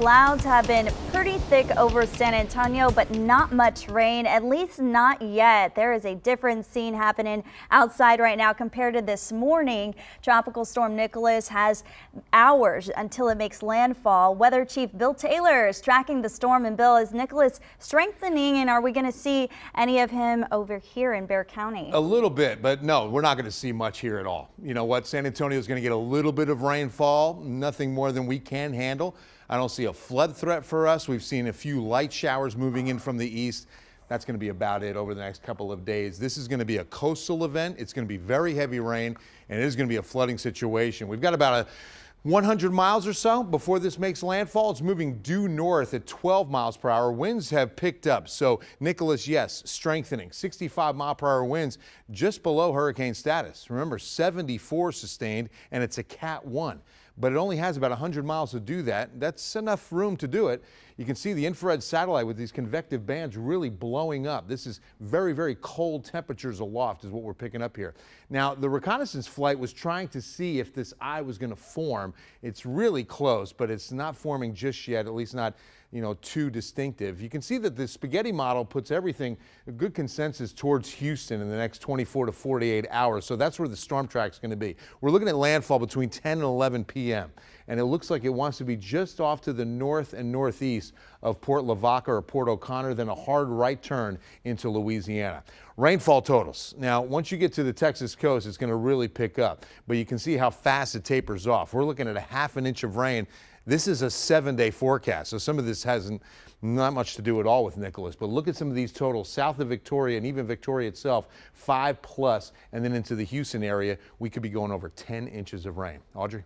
clouds have been pretty thick over San Antonio, but not much rain, at least not yet. There is a different scene happening outside right now compared to this morning. Tropical Storm Nicholas has hours until it makes landfall. Weather Chief Bill Taylor is tracking the storm. And Bill, is Nicholas strengthening, and are we going to see any of him over here in Bexar County? A little bit, but no, we're not going to see much here at all. You know what? San Antonio is going to get a little bit of rainfall, nothing more than we can handle. I don't see a flood threat for us. We've seen a few light showers moving in from the east. That's going to be about it over the next couple of days. This is going to be a coastal event. It's going to be very heavy rain, and it is going to be a flooding situation. We've got about 100 miles or so before this makes landfall. It's moving due north at 12 miles per hour. Winds have picked up. So Nicholas, yes, strengthening. 65 mile per hour winds just below hurricane status. Remember, 74 sustained, and it's a Cat 1. But it only has about 100 miles to do that. That's enough room to do it. You can see the infrared satellite with these convective bands really blowing up. This is very, very cold temperatures aloft is what we're picking up here. Now, the reconnaissance flight was trying to see if this eye was going to form. It's really close, but it's not forming just yet, at least not, too distinctive. You can see that the spaghetti model puts everything, a good consensus towards Houston in the next 24 to 48 hours. So that's where the storm track is going to be. We're looking at landfall between 10 and 11 p.m. And it looks like it wants to be just off to the north and northeast of Port Lavaca or Port O'Connor, then a hard right turn into Louisiana. Rainfall totals. Now, once you get to the Texas coast, it's going to really pick up, but you can see how fast it tapers off. We're looking at a half an inch of rain. This is a 7-day forecast, so some of this hasn't not much to do at all with Nicholas, but look at some of these totals south of Victoria and even Victoria itself, 5+, and then into the Houston area, we could be going over 10 inches of rain. Audrey?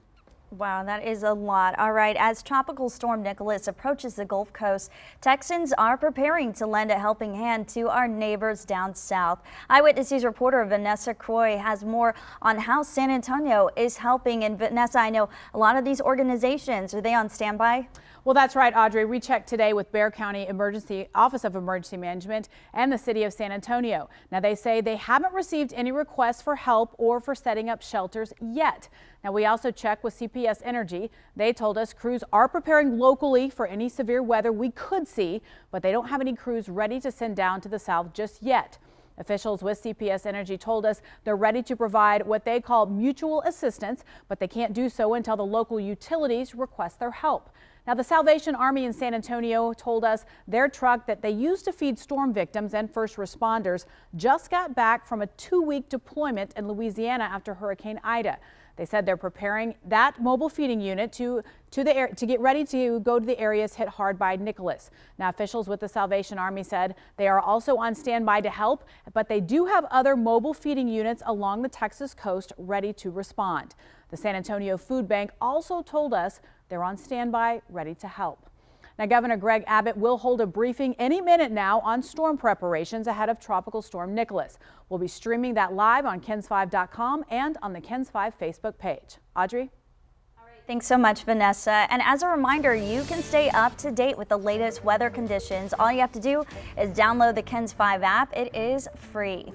Wow, that is a lot. All right, as Tropical Storm Nicholas approaches the Gulf Coast, Texans are preparing to lend a helping hand to our neighbors down south. Eyewitness News reporter Vanessa Croy has more on how San Antonio is helping. And Vanessa, I know a lot of these organizations, are they on standby? Well, that's right, Audrey. We checked today with Bexar County Office of Emergency Management and the city of San Antonio. Now, they say they haven't received any requests for help or for setting up shelters yet. Now, we also checked with CPS Energy. They told us crews are preparing locally for any severe weather we could see, but they don't have any crews ready to send down to the south just yet. Officials with CPS Energy told us they're ready to provide what they call mutual assistance, but they can't do so until the local utilities request their help. Now, the Salvation Army in San Antonio told us their truck that they used to feed storm victims and first responders just got back from a 2-week deployment in Louisiana after Hurricane Ida. They said they're preparing that mobile feeding unit to get ready to go to the areas hit hard by Nicholas. Now, officials with the Salvation Army said they are also on standby to help, but they do have other mobile feeding units along the Texas coast ready to respond. The San Antonio Food Bank also told us they're on standby, ready to help. Now, Governor Greg Abbott will hold a briefing any minute now on storm preparations ahead of Tropical Storm Nicholas. We'll be streaming that live on KENS5.com and on the KENS5 Facebook page. Audrey? All right, thanks so much, Vanessa. And as a reminder, you can stay up to date with the latest weather conditions. All you have to do is download the KENS5 app. It is free.